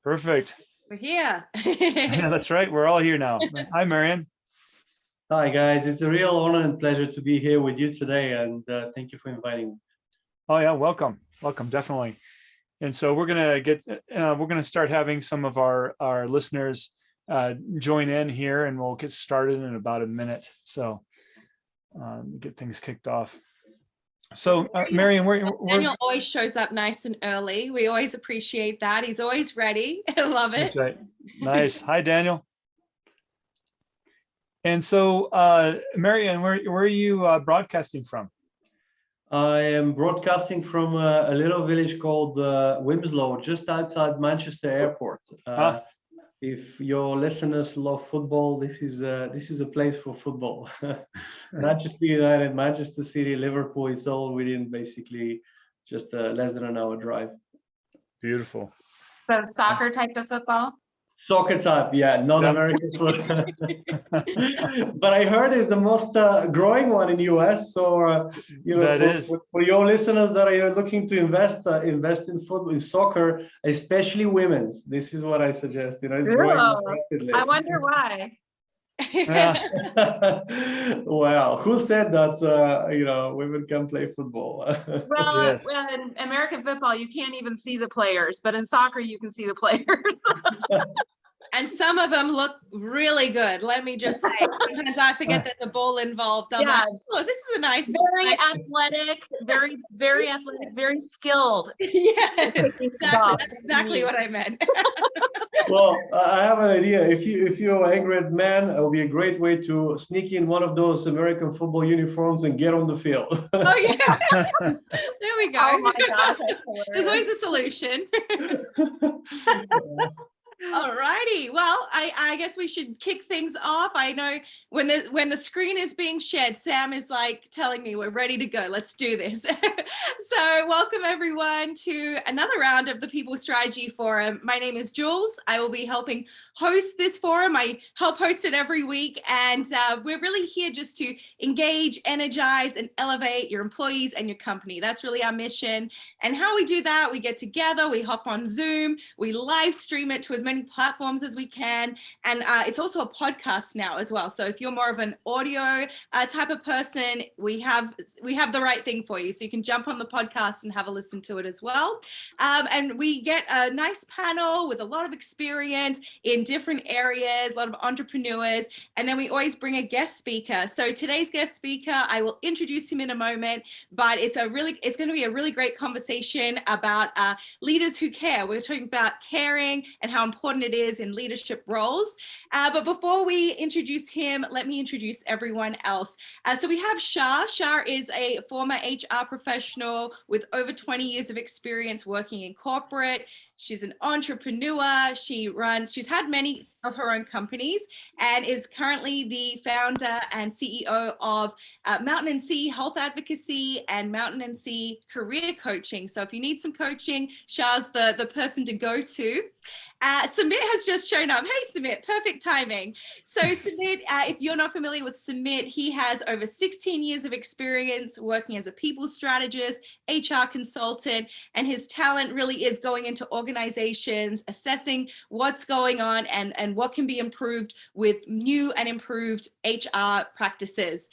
Perfect. We're here. Yeah, that's right. We're all here now. Hi, Marian. Hi, guys. It's a real honor and pleasure to be here with you today, and thank you for inviting me. Oh yeah, welcome, definitely. And so we're gonna start having some of our listeners join in here, and we'll get started in about a minute. So get things kicked off. So Marian, Daniel always shows up nice and early. We always appreciate that. He's always ready. I love it. That's right. Nice. Hi, Daniel. And so, Marian, where are you broadcasting from? I am broadcasting from a little village called Wimslow, just outside Manchester Airport. If your listeners love football, this is a place for football. Manchester United, Manchester City, Liverpool, it's all within basically just less than an hour drive. Beautiful. So soccer type of football? Soccer type, yeah, not American football. But I heard it's the most growing one in the US. So for your listeners that are looking to invest in football, in soccer, especially women's, this is what I suggest. It's growing rapidly. I wonder why. Wow, who said that? Women can play football? Well, Yes. in American football, you can't even see the players, but in soccer, you can see the players. And some of them look really good. Let me just say, sometimes I forget there's a ball involved. I'm like, oh, this is a nice. Very athletic, very athletic, very skilled. Yes, exactly. That's exactly what I meant. Well, I have an idea. If you're an angry man, it would be a great way to sneak in one of those American football uniforms and get on the field. Oh yeah, there we go. Oh my God, there's always a solution. All righty. Well, I guess we should kick things off. I know when the screen is being shared, Sam is like telling me we're ready to go. Let's do this. So welcome everyone to another round of the People Strategy Forum. My name is Jules. I will be helping host this forum. I help host it every week. And we're really here just to engage, energize, and elevate your employees and your company. That's really our mission. And how we do that, we get together, we hop on Zoom, we live stream it to as many platforms as we can. And it's also a podcast now as well. So if you're more of an audio type of person, we have the right thing for you. So you can jump on the podcast and have a listen to it as well. And we get a nice panel with a lot of experience in different areas, a lot of entrepreneurs, and then we always bring a guest speaker. So today's guest speaker, I will introduce him in a moment, but it's going to be a really great conversation about leaders who care. We're talking about caring and how important it is in leadership roles. But before we introduce him, let me introduce everyone else. So we have Shah. Shah is a former HR professional with over 20 years of experience working in corporate. She's an entrepreneur. She's had many of her own companies and is currently the founder and CEO of Mountain & Sea Health Advocacy and Mountain & Sea Career Coaching. So if you need some coaching, Shah's the person to go to. Sumit has just shown up. Hey, Sumit, perfect timing. So Sumit, if you're not familiar with Sumit, he has over 16 years of experience working as a people strategist, HR consultant, and his talent really is going into organizations, assessing what's going on and what can be improved with new and improved HR practices.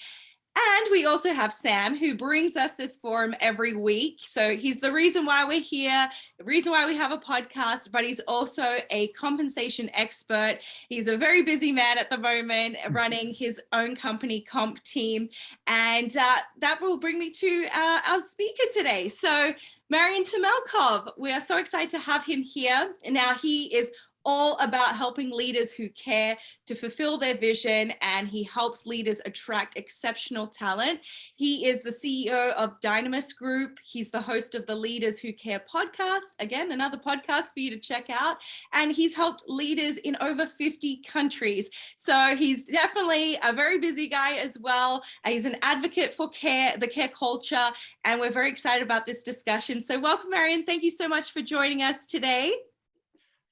And we also have Sam, who brings us this forum every week. So he's the reason why we're here, the reason why we have a podcast, but he's also a compensation expert. He's a very busy man at the moment, running his own company, Comp Team. And that will bring me to our speaker today. So Marian Temelkov, we are so excited to have him here. And now he is all about helping leaders who care to fulfill their vision, and he helps leaders attract exceptional talent. He is the CEO of Dynamis Group. He's the host of the Leaders Who Care podcast. Again, another podcast for you to check out. And he's helped leaders in over 50 countries. So he's definitely a very busy guy as well. He's an advocate for the care culture, and we're very excited about this discussion. So welcome, Marian. Thank you so much for joining us today.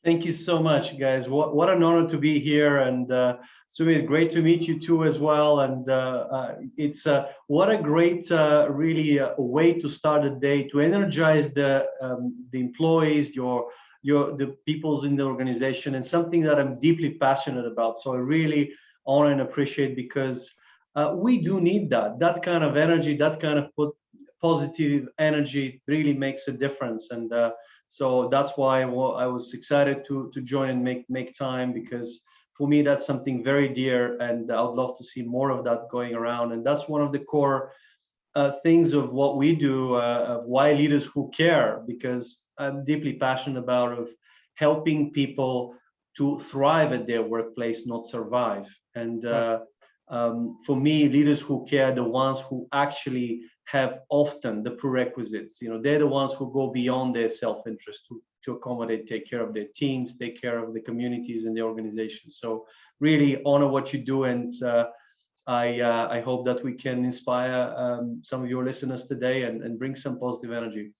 Thank you so much, guys. What an honor to be here, and Sumit, great to meet you too as well. And it's what a great, really way to start a day to energize the employees, your the peoples in the organization, and something that I'm deeply passionate about. So I really honor and appreciate, because we do need that kind of energy, that kind of positive energy really makes a difference. And so that's why I was excited to join and make time, because for me that's something very dear, and I would love to see more of that going around. And that's one of the core things of what we do, of why Leaders Who Care, because I'm deeply passionate about of helping people to thrive at their workplace, not survive. And for me, Leaders Who Care, the ones who actually have often the prerequisites, they're the ones who go beyond their self-interest to accommodate, take care of their teams, take care of the communities and the organizations. So really honor what you do, and I hope that we can inspire some of your listeners today and bring some positive energy.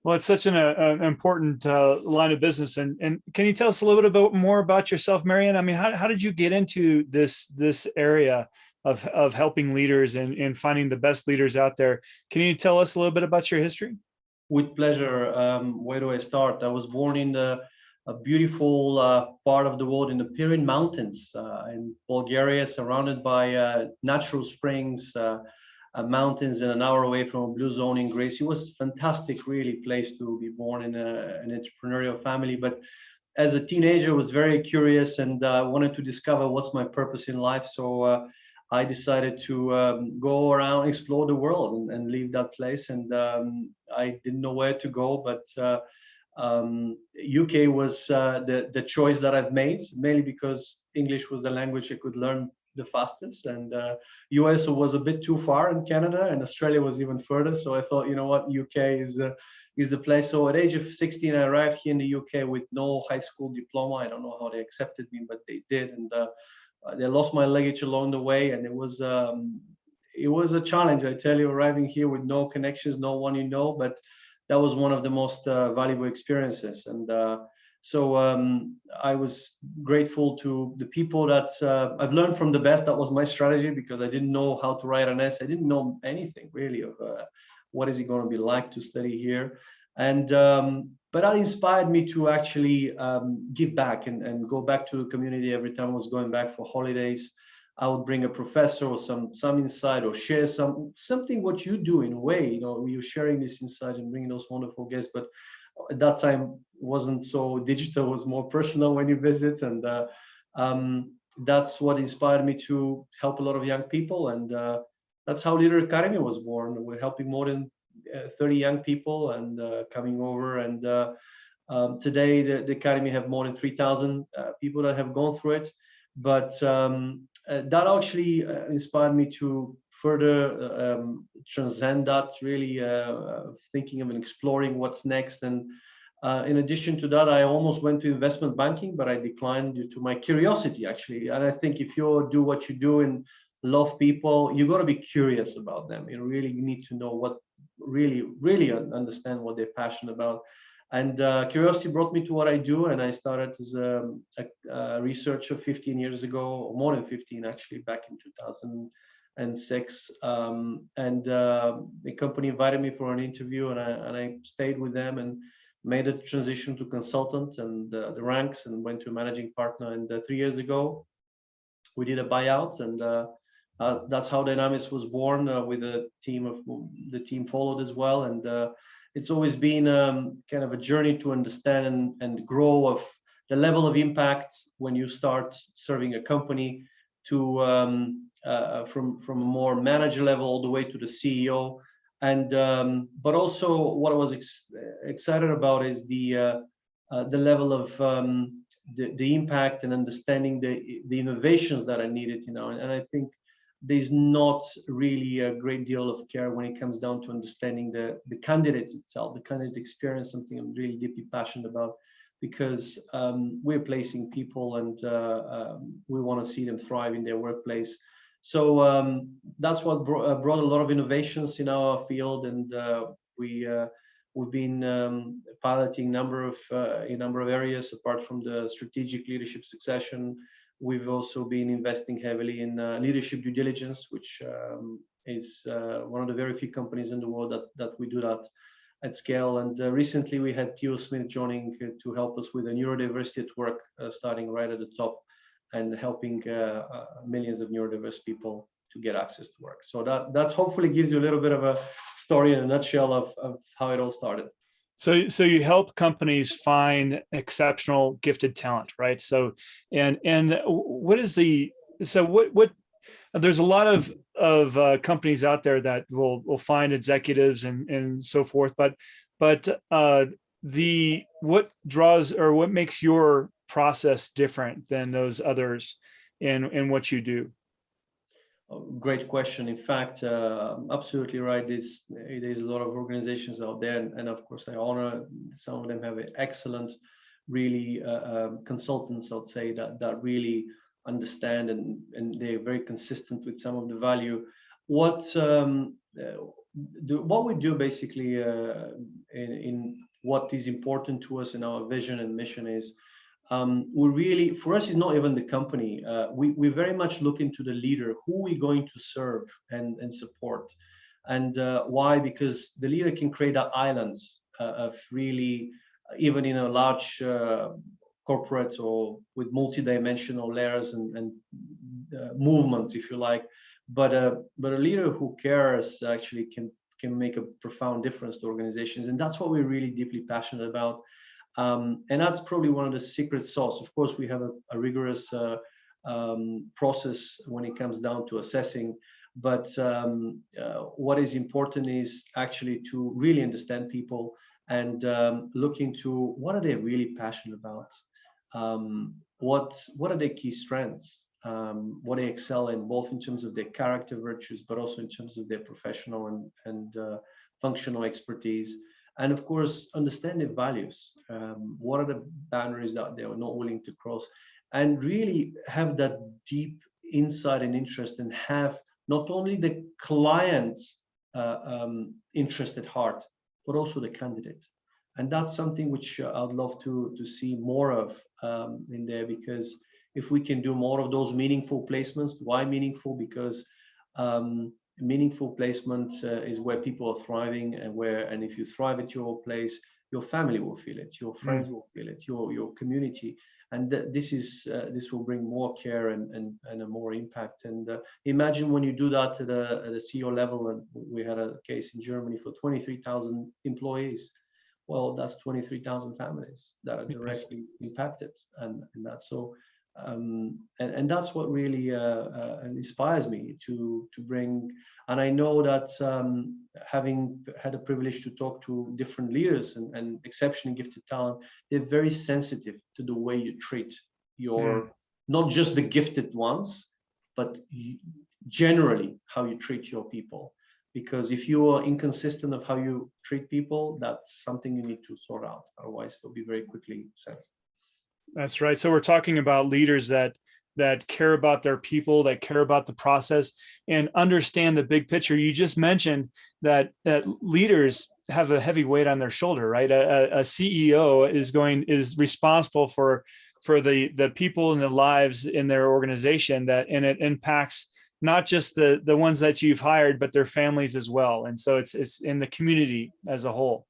Well, it's such an important line of business. And can you tell us a little bit more about yourself, Marian? I mean, how did you get into this area of helping leaders and finding the best leaders out there? Can you tell us a little bit about your history? With pleasure. Where do I start? I was born in a beautiful part of the world in the Pyrenees Mountains in Bulgaria, surrounded by natural springs, mountains, and an hour away from a blue zone in Greece. It was fantastic, really, place to be born in an entrepreneurial family. But as a teenager, I was very curious and wanted to discover what's my purpose in life. So I decided to go around, explore the world, and leave that place. And I didn't know where to go, but UK was the choice that I've made, mainly because English was the language I could learn the fastest, and US was a bit too far, in Canada, and Australia was even further. So I thought, you know what, UK is the place. So at age of 16, I arrived here in the UK with no high school diploma. I don't know how they accepted me, but they did, and they lost my luggage along the way, and it was a challenge, I tell you, arriving here with no connections, no one but that was one of the most valuable experiences. And so I was grateful to the people that I've learned from the best. That was my strategy, because I didn't know how to write an essay. I didn't know anything really of what is it going to be like to study here. And but that inspired me to actually give back and go back to the community. Every time I was going back for holidays, I would bring a professor or some insight, or share something what you do in a way. You're sharing this insight and bringing those wonderful guests. But at that time wasn't so digital, it was more personal when you visit, and that's what inspired me to help a lot of young people. And that's how Leader Academy was born. We're helping more than 30 young people and coming over, and today the Academy have more than 3,000 people that have gone through it. But that actually inspired me to further transcend that, really thinking of and exploring what's next. And in addition to that, I almost went to investment banking, but I declined due to my curiosity, actually. And I think if you do what you do and love people, you got to be curious about them. You really need to know what really understand what they're passionate about. And curiosity brought me to what I do, and I started as a researcher 15 years ago, or more than 15 actually, back in 2006. And the company invited me for an interview, and I stayed with them and made a transition to consultant and the ranks, and went to managing partner. And 3 years ago, we did a buyout, and that's how Dynamics was born, with a team of the team followed as well. And it's always been kind of a journey to understand and grow of the level of impact when you start serving a company to from a more manager level all the way to the CEO. And but also what I was excited about is the level of the impact and understanding the innovations that are needed, and I think there's not really a great deal of care when it comes down to understanding the candidates itself, the candidate experience, something I'm really deeply passionate about, because we're placing people, and we want to see them thrive in their workplace. So that's what brought a lot of innovations in our field, and we've been piloting a number of areas. Apart from the strategic leadership succession, we've also been investing heavily in leadership due diligence, which is one of the very few companies in the world that we do that. at scale. And recently we had Theo Smith joining to help us with a neurodiversity at work, starting right at the top and helping millions of neurodiverse people to get access to work. So that's hopefully gives you a little bit of a story in a nutshell of how it all started. So you help companies find exceptional gifted talent, right? So and what is what there's a lot of companies out there that will find executives and so forth, but what draws or what makes your process different than those others in what you do? Great question. In fact, absolutely right. There's a lot of organizations out there, and of course, I honor some of them have excellent, really consultants. I'd say that really understand and they're very consistent with some of the value. What we do basically in what is important to us in our vision and mission is. We really, for us, it's not even the company. We very much look into the leader, who we're going to serve and support. And why? Because the leader can create that islands of really, even in a large corporate or with multi-dimensional layers and movements, if you like. But a leader who cares actually can make a profound difference to organizations. And that's what we're really deeply passionate about. And that's probably one of the secret sauce. Of course, we have a rigorous process when it comes down to assessing. But what is important is actually to really understand people and look into what are they really passionate about. What are their key strengths? What they excel in, both in terms of their character virtues, but also in terms of their professional and functional expertise. And of course, understand their values. What are the boundaries that they are not willing to cross? And really have that deep insight and interest and have not only the client's interest at heart, but also the candidate. And that's something which I'd love to see more of in there, because if we can do more of those meaningful placements. Why meaningful? Because meaningful placement is where people are thriving, and if you thrive at your place, your family will feel it, your friends will feel it, your community, and this will bring more care and a more impact. And imagine when you do that at a CEO level, and we had a case in Germany for 23,000 employees. Well, that's 23,000 families that are directly impacted, and that's so. And that's what really inspires me to bring. And I know that having had a privilege to talk to different leaders and exceptionally gifted talent, they're very sensitive to the way you treat your, not just the gifted ones, but generally how you treat your people. Because if you are inconsistent of how you treat people, that's something you need to sort out. Otherwise, they'll be very quickly sensed. That's right. So we're talking about leaders that care about their people, that care about the process and understand the big picture. You just mentioned that leaders have a heavy weight on their shoulder, right? A CEO is responsible for the people and the lives in their organization, and it impacts not just the ones that you've hired, but their families as well. And so it's in the community as a whole.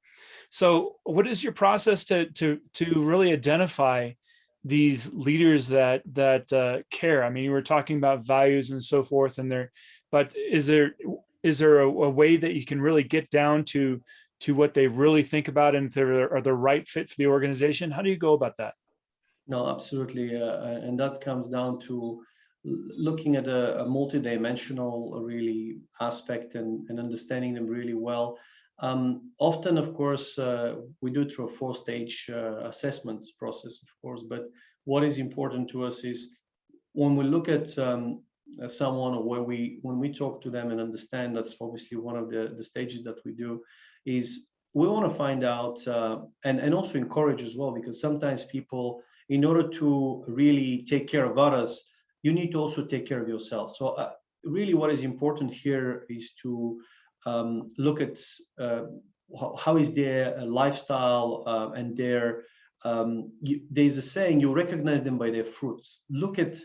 So what is your process to really identify these leaders that care? I mean, you were talking about values and so forth, but is there a way that you can really get down to what they really think about and if they're the right fit for the organization? How do you go about that? No, absolutely, and that comes down to looking at a multidimensional really aspect and understanding them really well. Often, of course, we do it through a 4-stage assessment process, of course, but what is important to us is when we look at someone, or when we talk to them and understand, that's obviously one of the stages that we do, is we want to find out and also encourage as well, because sometimes people, in order to really take care of others, you need to also take care of yourself. So really what is important here is to look at how is their lifestyle and there's a saying, you recognize them by their fruits. Look at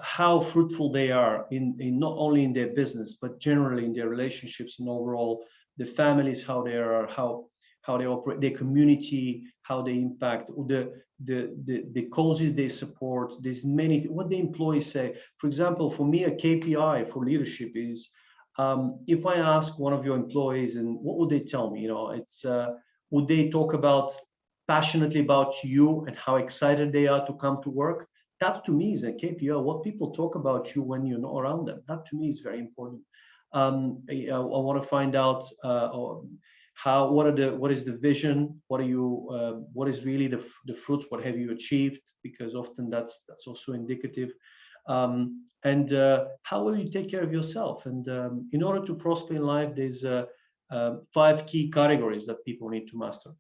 how fruitful they are in not only in their business, but generally in their relationships and overall the families, how they are, how how they operate, their community, how they impact, the causes they support. There's many, what the employees say. For example, for me, a KPI for leadership is, if I ask one of your employees, and what would they tell me? You know, it's, would they talk about passionately about you and how excited they are to come to work? That to me is a KPI. What people talk about you when you're not around them. That to me is very important. I want to find out what is the vision? What are you? What is really the fruits? What have you achieved? Because often that's also indicative. And how will you take care of yourself? And in order to prosper in life, there's 5 key categories that people need to master.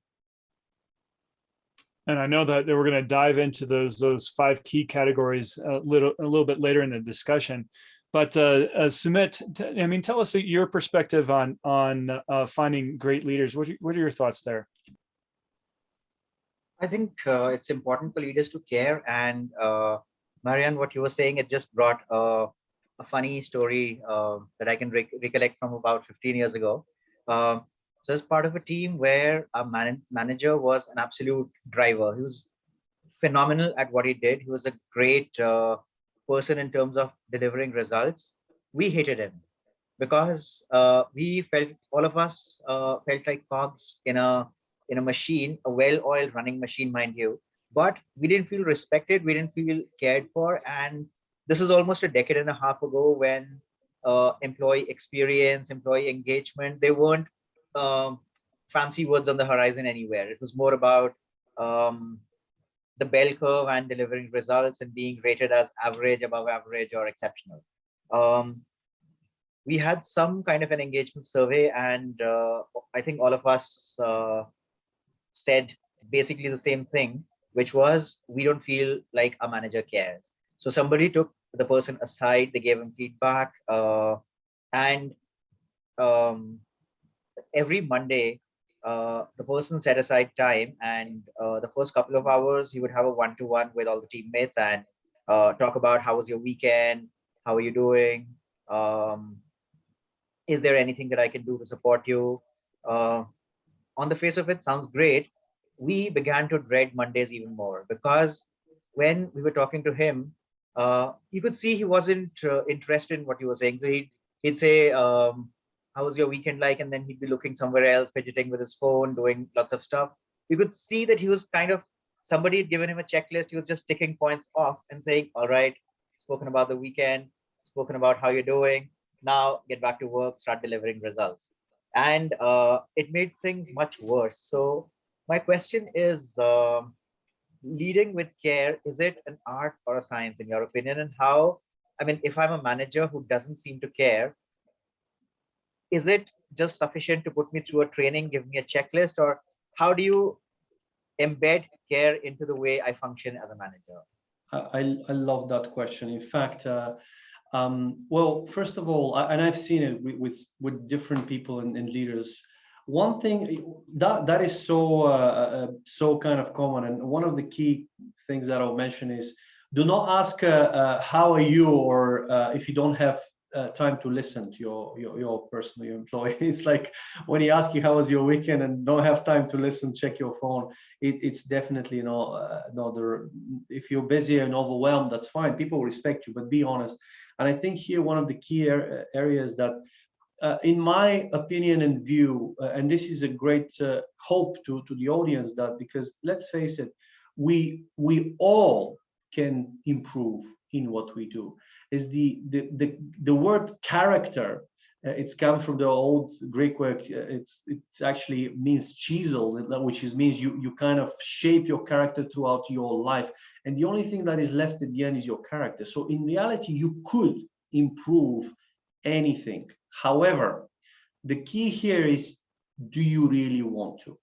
And I know that we're going to dive into those 5 key categories a little bit later in the discussion. But Sumit, I mean, tell us your perspective on finding great leaders. What are your thoughts there? I think it's important for leaders to care. And Marian, what you were saying, it just brought a funny story that I can recollect from about 15 years ago. So as part of a team where our manager was an absolute driver. He was phenomenal at what he did. He was a great person in terms of delivering results. We hated him because we felt, all of us felt like cogs in a machine, a well-oiled running machine, mind you. But we didn't feel respected. We didn't feel cared for. And this is almost a decade and a half ago when employee experience, employee engagement, they weren't fancy words on the horizon anywhere. It was more about the bell curve and delivering results and being rated as average, above average, or exceptional. We had some kind of an engagement survey, and I think all of us said basically the same thing, which was, we don't feel like our manager cares. So somebody took the person aside, they gave him feedback, and every Monday, the person set aside time, and the first couple of hours, he would have a one-to-one with all the teammates and talk about how was your weekend, how are you doing, is there anything that I can do to support you? On the face of it, sounds great. We began to dread Mondays even more, because when we were talking to him, you could see he wasn't interested in what you were saying. So he'd say, how was your weekend like? And then he'd be looking somewhere else, fidgeting with his phone, doing lots of stuff. You could see that he was kind of, somebody had given him a checklist. He was just ticking points off and saying, all right, spoken about the weekend, spoken about how you're doing. Now get back to work, start delivering results. And it made things much worse. So my question is, leading with care, is it an art or a science in your opinion? And how, I mean, if I'm a manager who doesn't seem to care, is it just sufficient to put me through a training, give me a checklist, or how do you embed care into the way I function as a manager? I love that question. In fact, well, first of all, and I've seen it with different people and leaders. One thing that is so kind of common, and one of the key things that I'll mention is, do not ask how are you, or if you don't have time to listen to your person, your employee. It's like when he asks you how was your weekend and don't have time to listen, check your phone. It's definitely if you're busy and overwhelmed, that's fine. People will respect you, but be honest. And I think here one of the key areas that, in my opinion and view, and this is a great hope to the audience, that, because let's face it, we all can improve in what we do. Is the word character, it's come from the old Greek word. It's actually means chisel, which means you kind of shape your character throughout your life, and the only thing that is left at the end is your character. So in reality, you could improve anything. However, the key here is, do you really want to?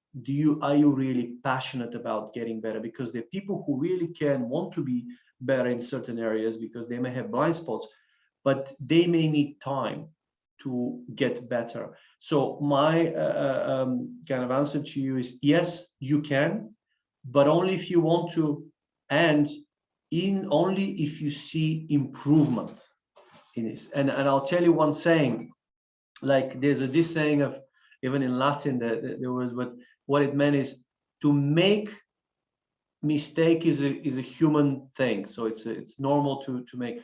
Are you really passionate about getting better? Because there are people who really can want to be better in certain areas because they may have blind spots, but they may need time to get better. So my kind of answer to you is, yes, you can, but only if you want to, and only if you see improvement in this. And I'll tell you one saying, like there's this saying of, even in Latin, there was what what it meant is to make mistake is a human thing. So it's normal to make,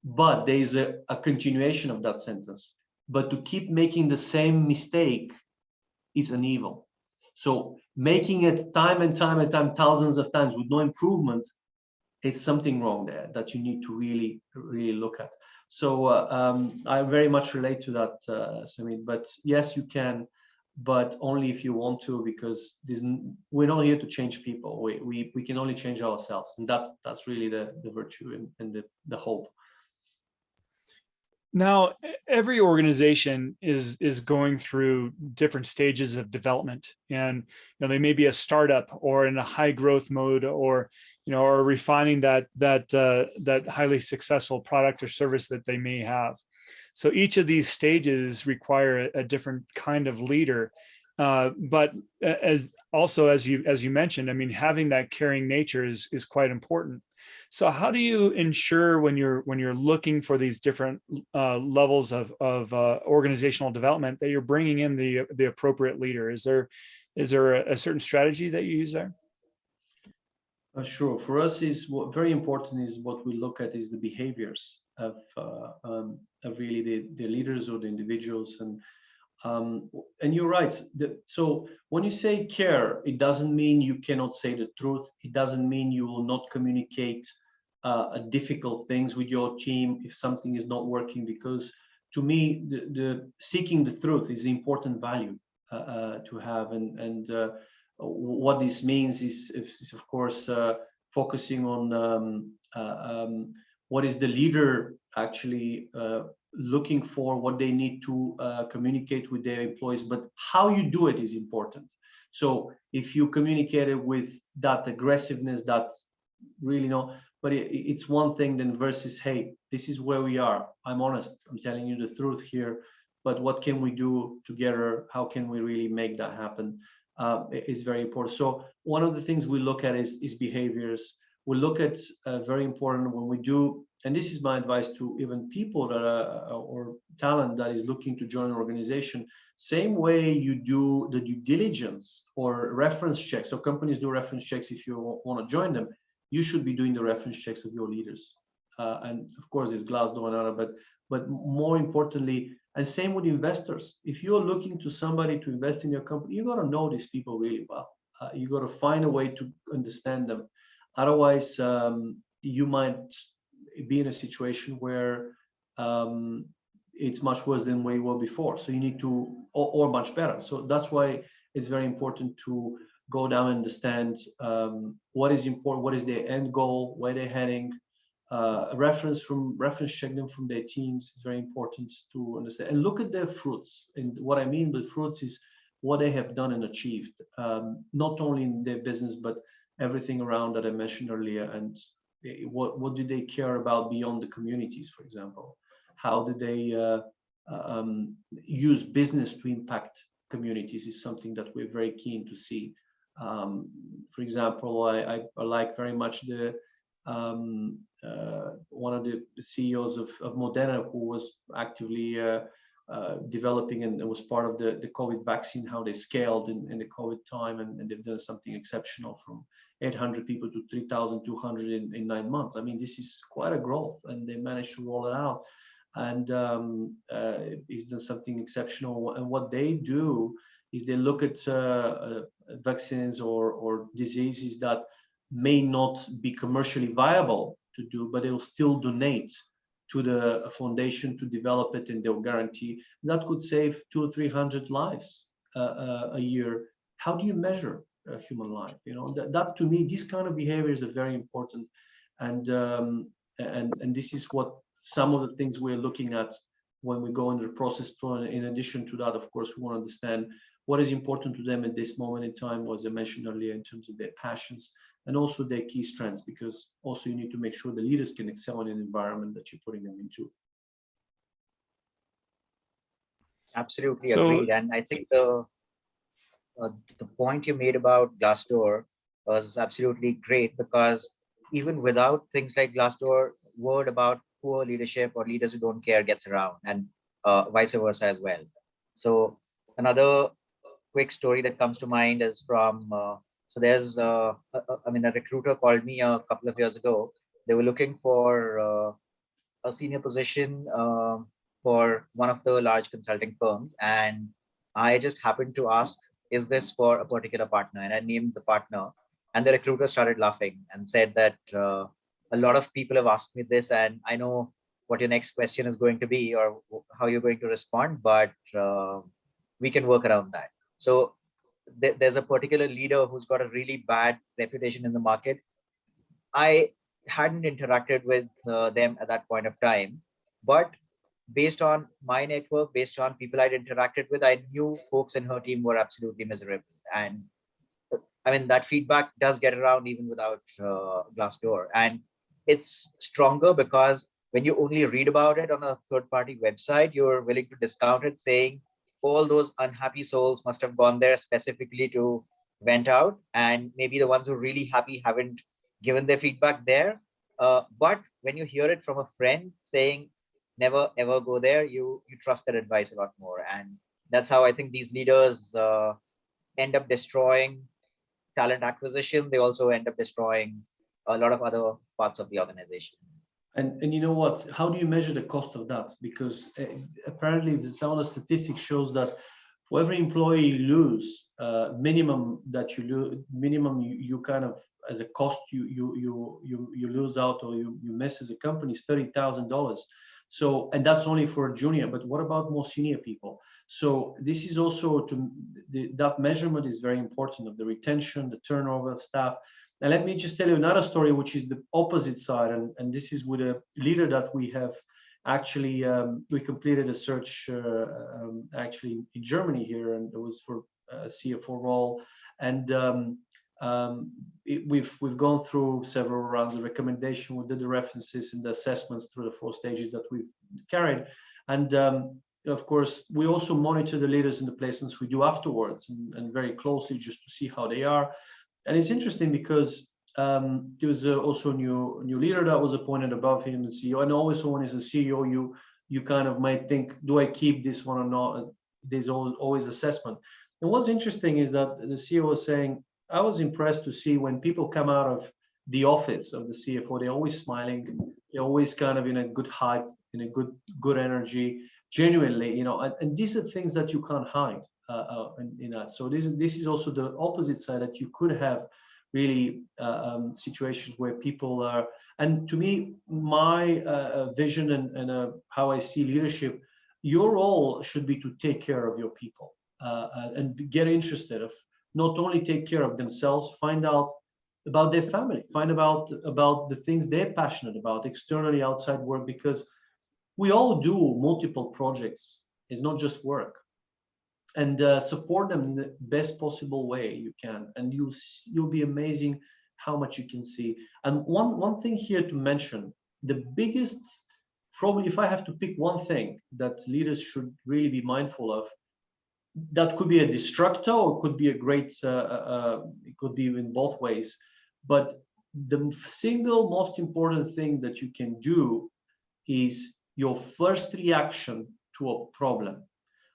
but there is a continuation of that sentence. But to keep making the same mistake is an evil. So making it time and time and time, thousands of times with no improvement, it's something wrong there that you need to really look at. So I very much relate to that, Samit. But yes, you can, but only if you want to, because we're not here to change people. We can only change ourselves, and that's really the virtue and the hope. Now, every organization is going through different stages of development, and they may be a startup or in a high growth mode, or or refining that highly successful product or service that they may have. So each of these stages require a different kind of leader, but as you mentioned, I mean, having that caring nature is quite important. So how do you ensure when you're looking for these different levels of organizational development that you're bringing in the appropriate leader? Is there a certain strategy that you use there? Sure. For us, very important is what we look at is the behaviors of really the leaders or the individuals, and you're right. So when you say care, it doesn't mean you cannot say the truth. It doesn't mean you will not communicate difficult things with your team if something is not working. Because to me, the seeking the truth is an important value to have, and what this means is of course focusing on what is the leader actually looking for, what they need to communicate with their employees, but how you do it is important. So if you communicate it with that aggressiveness, that's really but it's one thing then versus, hey, this is where we are. I'm honest. I'm telling you the truth here, but what can we do together? How can we really make that happen? Is very important. So one of the things we look at is behaviors. We look at very important when we do, and this is my advice to even people that are or talent that is looking to join an organization. Same way you do the due diligence or reference checks. So companies do reference checks if you want to join them. You should be doing the reference checks of your leaders. And of course, there's Glassdoor and other, but more importantly, and same with investors. If you're looking to somebody to invest in your company, you got to know these people really well. You got to find a way to understand them. Otherwise, you might be in a situation where it's much worse than where you were before. So you need to, or much better. So that's why it's very important to go down and understand what is important, what is their end goal, where they're heading. Reference check them from their teams is very important to understand, and look at their fruits. And what I mean by fruits is what they have done and achieved, not only in their business but everything around that I mentioned earlier. And what do they care about beyond the communities, for example? How do they use business to impact communities is something that we're very keen to see. For example, I like very much the one of the CEOs of Moderna, who was actively developing and was part of the COVID vaccine, how they scaled in the COVID time, and they've done something exceptional from 800 people to 3,200 in 9 months. I mean, this is quite a growth, and they managed to roll it out, and he's done something exceptional. And what they do is they look at vaccines or diseases that may not be commercially viable to do, but they'll still donate to the foundation to develop it, and they'll guarantee that could save 200 or 300 lives a year. How do you measure a human life? That to me, these kind of behaviors are very important, and this is what some of the things we're looking at when we go into the process. In addition to that, of course, we want to understand what is important to them at this moment in time, as I mentioned earlier, in terms of their passions and also their key strengths, because also you need to make sure the leaders can excel in an environment that you're putting them into. Absolutely agreed. And I think the point you made about Glassdoor was absolutely great, because even without things like Glassdoor, word about poor leadership or leaders who don't care gets around, and vice versa as well. So another quick story that comes to mind is from, so there's, a recruiter called me a couple of years ago. They were looking for a senior position for one of the large consulting firms. And I just happened to ask, is this for a particular partner? And I named the partner. And the recruiter started laughing and said that a lot of people have asked me this, and I know what your next question is going to be or how you're going to respond, but we can work around that. So there's a particular leader who's got a really bad reputation in the market. I hadn't interacted with them at that point of time, but based on my network, based on people I'd interacted with, I knew folks in her team were absolutely miserable. And I mean, that feedback does get around even without Glassdoor. And it's stronger because when you only read about it on a third-party website, you're willing to discount it, saying all those unhappy souls must have gone there specifically to vent out. And maybe the ones who are really happy haven't given their feedback there. But when you hear it from a friend saying, never ever go there, you trust that advice a lot more. And that's how I think these leaders end up destroying talent acquisition. They also end up destroying a lot of other parts of the organization. And you know what? How do you measure the cost of that? Because apparently some of the statistics shows that for every employee you lose, minimum you kind of as a cost you lose out or you miss as a company is $30,000. So, and that's only for a junior, but what about more senior people? So this is also that measurement is very important of the retention, the turnover of staff. And let me just tell you another story, which is the opposite side. And this is with a leader that we have actually, we completed a search actually in Germany here, and it was for a CFO role. And we've gone through several rounds of recommendation. We did the references and the assessments through the 4 stages that we've carried. And of course, we also monitor the leaders in the placements we do afterwards and very closely just to see how they are. And it's interesting because there was also a new leader that was appointed above him, the CEO. And always when he's a CEO, you kind of might think, do I keep this one or not? There's always assessment. And what's interesting is that the CEO was saying, I was impressed to see when people come out of the office of the CFO, they're always smiling, they're always kind of in a good hype, in a good energy, genuinely, you know, and these are things that you can't hide in that. So this is also the opposite side, that you could have really situations where people are, and to me, my vision and how I see leadership, your role should be to take care of your people and get interested of not only take care of themselves, find out about their family, find about the things they're passionate about externally outside work, because we all do multiple projects. It's not just work. And support them in the best possible way you can, and you'll be amazing how much you can see. And one thing here to mention, the biggest, probably if I have to pick one thing that leaders should really be mindful of, that could be a destructor or could be a great, it could be in both ways. But the single most important thing that you can do is your first reaction to a problem.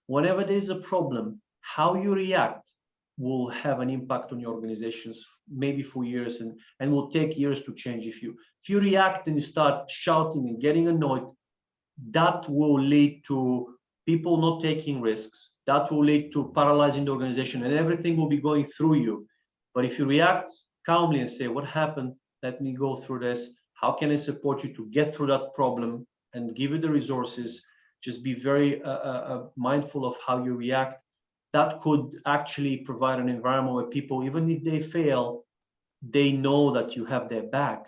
Whenever there's a problem, how you react will have an impact on your organizations, maybe for years, and will take years to change. If you react and you start shouting and getting annoyed, that will lead to people not taking risks. That will lead to paralyzing the organization, and everything will be going through you. But if you react calmly and say, what happened? Let me go through this. How can I support you to get through that problem and give you the resources? Just be very mindful of how you react. That could actually provide an environment where people, even if they fail, they know that you have their back.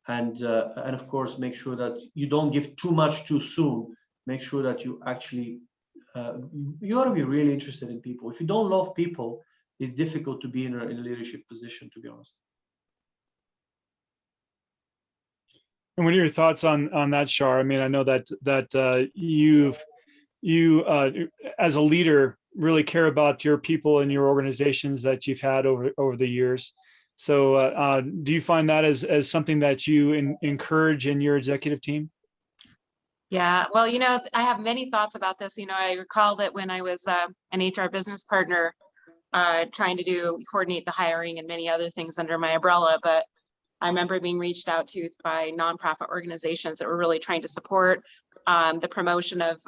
And of course, make sure that you don't give too much too soon. Make sure that you actually, you ought to be really interested in people. If you don't love people, it's difficult to be in a leadership position, to be honest. And what are your thoughts on that, Shar? I mean, I know that you as a leader really care about your people and your organizations that you've had over the years. So do you find that as something that you encourage in your executive team? Yeah, well, I have many thoughts about this. I recall that when I was an HR business partner, trying to coordinate the hiring and many other things under my umbrella. But I remember being reached out to by nonprofit organizations that were really trying to support the promotion of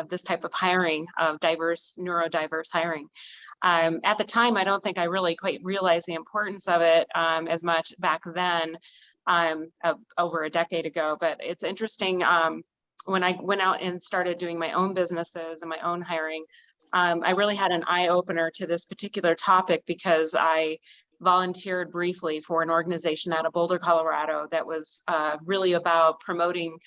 this type of hiring, of neurodiverse hiring. At the time, I don't think I really quite realized the importance of it as much back then, over a decade ago. But it's interesting, when I went out and started doing my own businesses and my own hiring, I really had an eye-opener to this particular topic, because I volunteered briefly for an organization out of Boulder, Colorado, that was really about promoting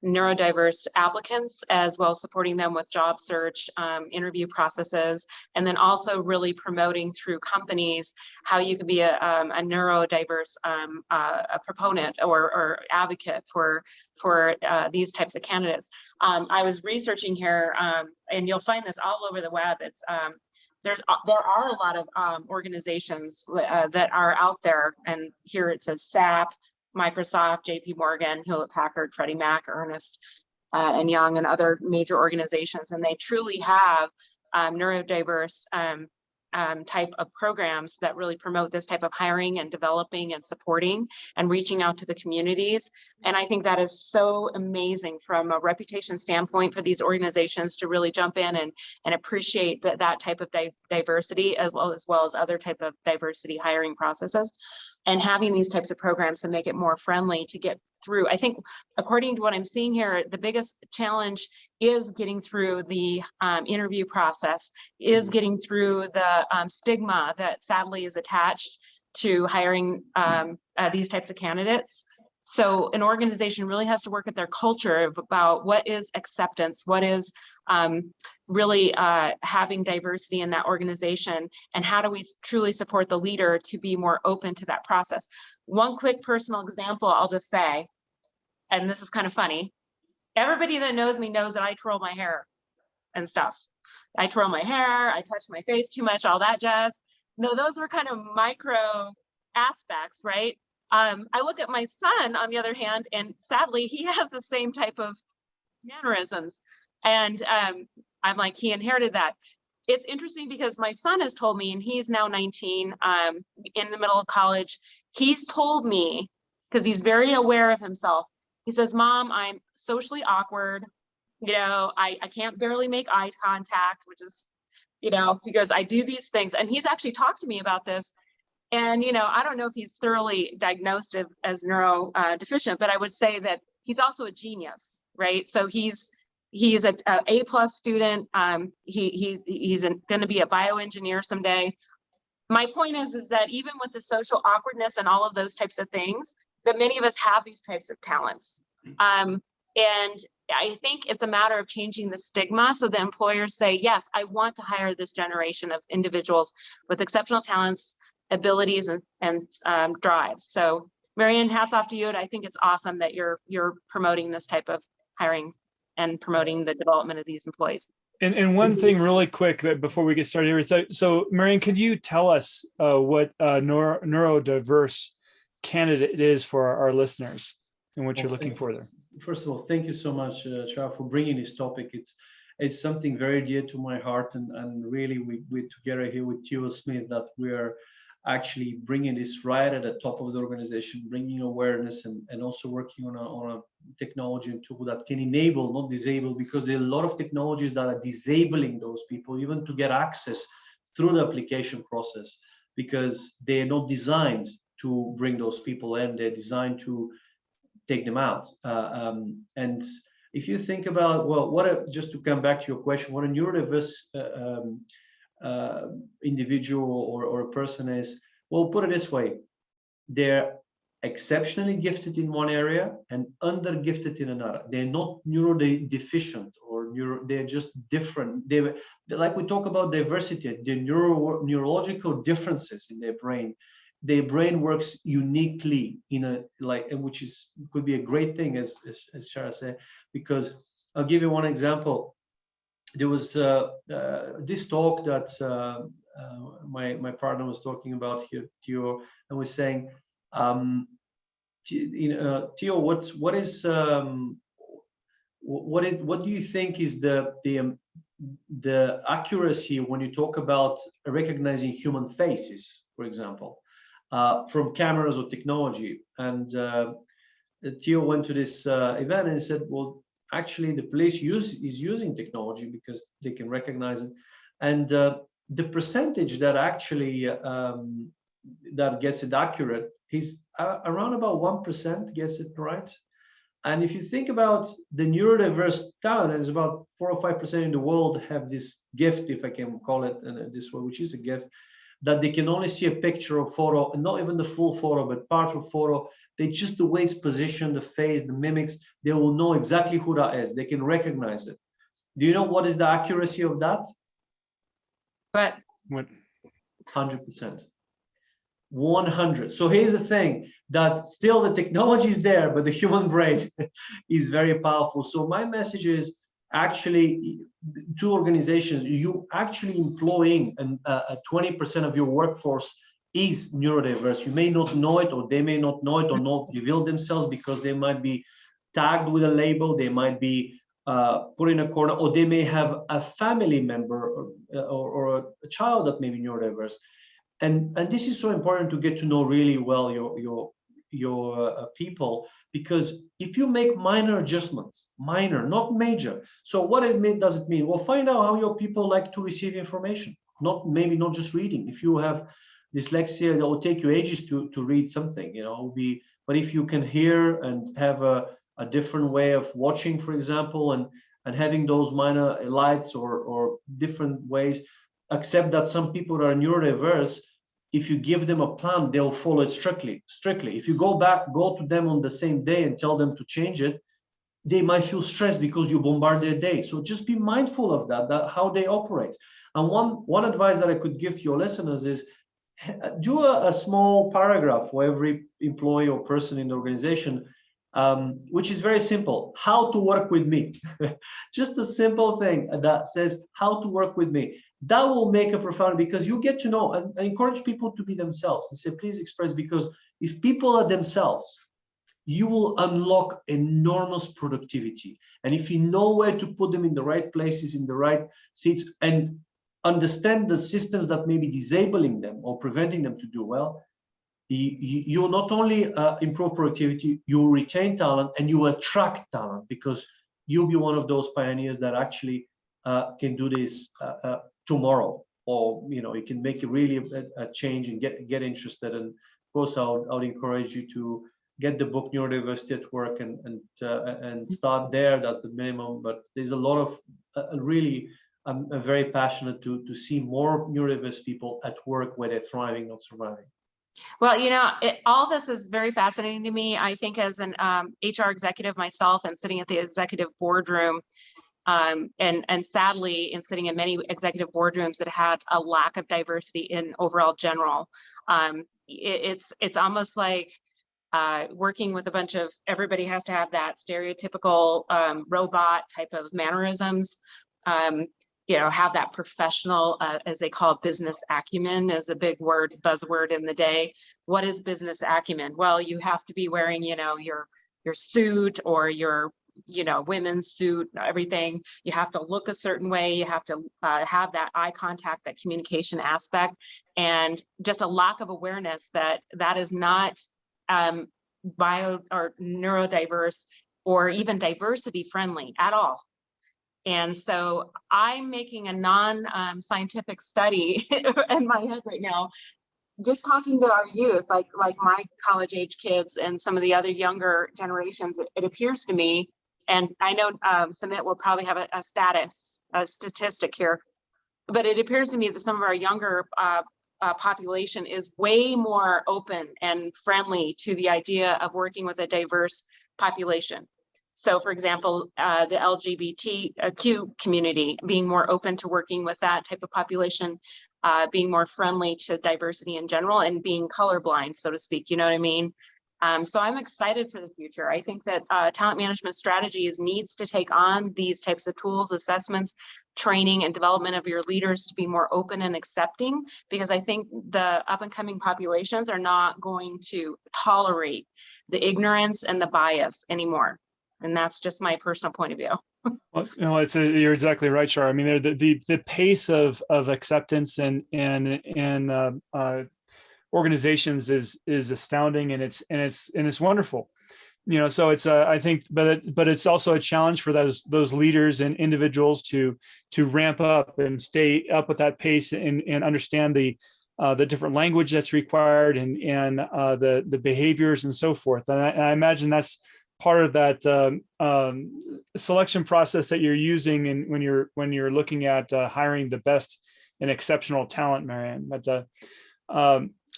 neurodiverse applicants, as well as supporting them with job search, interview processes, and then also really promoting through companies how you could be a neurodiverse a proponent or advocate for these types of candidates. I was researching here, and you'll find this all over the web. It's there are a lot of organizations that are out there, and here it says SAP, Microsoft, JP Morgan, Hewlett Packard, Freddie Mac, Ernst and Young, and other major organizations, and they truly have neurodiverse type of programs that really promote this type of hiring and developing and supporting and reaching out to the communities. And I think that is so amazing from a reputation standpoint for these organizations to really jump in and appreciate that type of diversity, as well as other type of diversity hiring processes, and having these types of programs to make it more friendly to get through. I think, according to what I'm seeing here, the biggest challenge is getting through the interview process, is getting through the stigma that sadly is attached to hiring these types of candidates. So an organization really has to work at their culture about what is acceptance, what is really having diversity in that organization, and how do we truly support the leader to be more open to that process. One quick personal example I'll just say, and this is kind of funny. Everybody that knows me knows that I twirl my hair and stuff. I twirl my hair, I touch my face too much, all that jazz. No, those were kind of micro aspects, right? I look at my son, on the other hand, and sadly, he has the same type of mannerisms. And I'm like, he inherited that. It's interesting because my son has told me, and he's now 19, in the middle of college, he's told me, because he's very aware of himself, he says, Mom, I'm socially awkward. You know, I can't barely make eye contact, which is, you know, because I do these things. And he's actually talked to me about this. And, you know, I don't know if he's thoroughly diagnosed as neuro deficient, but I would say that he's also a genius, right? So he's a A+ student. He's going to be a bioengineer someday. My point is that even with the social awkwardness and all of those types of things, that many of us have these types of talents. And I think it's a matter of changing the stigma, so the employers say, yes, I want to hire this generation of individuals with exceptional talents, abilities, and drives. So Marian, hats off to you. And I think it's awesome that you're promoting this type of hiring and promoting the development of these employees. And one thing really quick before we get started here. So Marian, could you tell us what a neurodiverse candidate is for our listeners and what you're looking for there? First of all, thank you so much, Shah, for bringing this topic. It's something very dear to my heart, and really we're together here with Theo Smith that we're actually bringing this right at the top of the organization, bringing awareness and also working on a technology and tool that can enable, not disable, because there are a lot of technologies that are disabling those people even to get access through the application process, because they're not designed to bring those people in, they're designed to take them out. And if you think about, well, just to come back to your question, what a neurodiverse individual or a person is, well, put it this way, they're exceptionally gifted in one area and under gifted in another. They're not neurodeficient or they're just different. They like we talk about diversity, the neurological differences in their brain works uniquely in a which could be a great thing, as Shara said, because I'll give you one example. There was this talk that my partner was talking about here, Theo, and was saying, Theo, what do you think is the the accuracy when you talk about recognizing human faces, for example, from cameras or technology. And Theo went to this event and he said, well, actually the police is using technology because they can recognize it. And the percentage that actually that gets it accurate is around about 1% gets it right. And if you think about the neurodiverse talent, there's about 4 or 5% in the world have this gift, if I can call it this way, which is a gift, that they can only see a picture or photo, and not even the full photo, but part of photo. They just the way it's positioned, the face, the mimics, they will know exactly who that is. They can recognize it. Do you know what is the accuracy of that? But 100%. 100. So here's the thing, that still the technology is there, but the human brain is very powerful. So my message is actually to organizations, you actually employing 20% of your workforce is neurodiverse. You may not know it, or they may not know it, or not reveal themselves because they might be tagged with a label, they might be put in a corner, or they may have a family member or a child that may be neurodiverse. And this is so important to get to know really well your people, because if you make minor adjustments, minor, not major. So what does it mean? Well, find out how your people like to receive information, maybe not just reading. If you have dyslexia, that will take you ages to read something, but if you can hear and have a different way of watching, for example, and having those minor lights or different ways, accept that some people are neurodiverse. If you give them a plan, they'll follow it strictly. If you go to them on the same day and tell them to change it, they might feel stressed because you bombard their day. So just be mindful of that how they operate. And one advice that I could give to your listeners is do a small paragraph for every employee or person in the organization, which is very simple: how to work with me. Just a simple thing that says how to work with me. That will make a profound, because you get to know and encourage people to be themselves and say, please express, because if people are themselves, you will unlock enormous productivity. And if you know where to put them in the right places, in the right seats, and understand the systems that may be disabling them or preventing them to do well, you'll not only improve productivity, you'll retain talent and you attract talent, because you'll be one of those pioneers that actually can do this tomorrow, or you can make really a change and get interested. And of course, I would encourage you to get the book Neurodiversity at Work and start there. That's the minimum. But there's a lot of really, I'm very passionate to see more neurodiverse people at work where they're thriving, not surviving. Well, all this is very fascinating to me. I think as an HR executive myself, and sitting at the executive boardroom, and sadly, in sitting in many executive boardrooms that had a lack of diversity in overall general, it's almost like working with a bunch of, everybody has to have that stereotypical robot type of mannerisms. Have that professional, as they call it, business acumen is a big buzzword in the day. What is business acumen? Well, you have to be wearing, your suit, or your, women's suit, everything. You have to look a certain way. You have to have that eye contact, that communication aspect, and just a lack of awareness that is not bio or neurodiverse or even diversity friendly at all. And so I'm making a non-scientific study in my head right now, just talking to our youth, like my college age kids and some of the other younger generations. It appears to me, and I know Sumit will probably have a statistic here, but it appears to me that some of our younger population is way more open and friendly to the idea of working with a diverse population. So, for example, the LGBTQ community being more open to working with that type of population, being more friendly to diversity in general, and being colorblind, so to speak, you know what I mean? So I'm excited for the future. I think that talent management strategies needs to take on these types of tools, assessments, training, and development of your leaders to be more open and accepting, because I think the up and coming populations are not going to tolerate the ignorance and the bias anymore. And that's just my personal point of view. Well, no, you're exactly right, Char. I mean, the pace of acceptance and organizations is astounding, and it's wonderful. So it's I think, but it's also a challenge for those leaders and individuals to ramp up and stay up with that pace and understand the different language that's required and the behaviors and so forth. And I imagine that's part of that selection process that you're using and when you're looking at hiring the best and exceptional talent, Marian.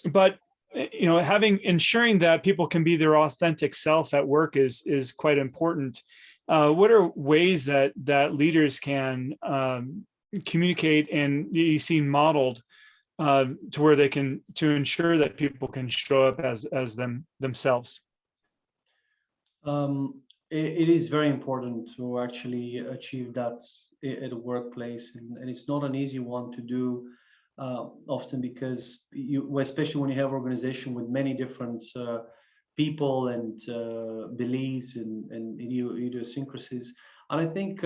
But ensuring that people can be their authentic self at work is quite important. What are ways that leaders can communicate and you see modeled to where they can to ensure that people can show up as themselves? It is very important to actually achieve that at a workplace, and it's not an easy one to do. Often because especially when you have organization with many different people and beliefs and idiosyncrasies. And I think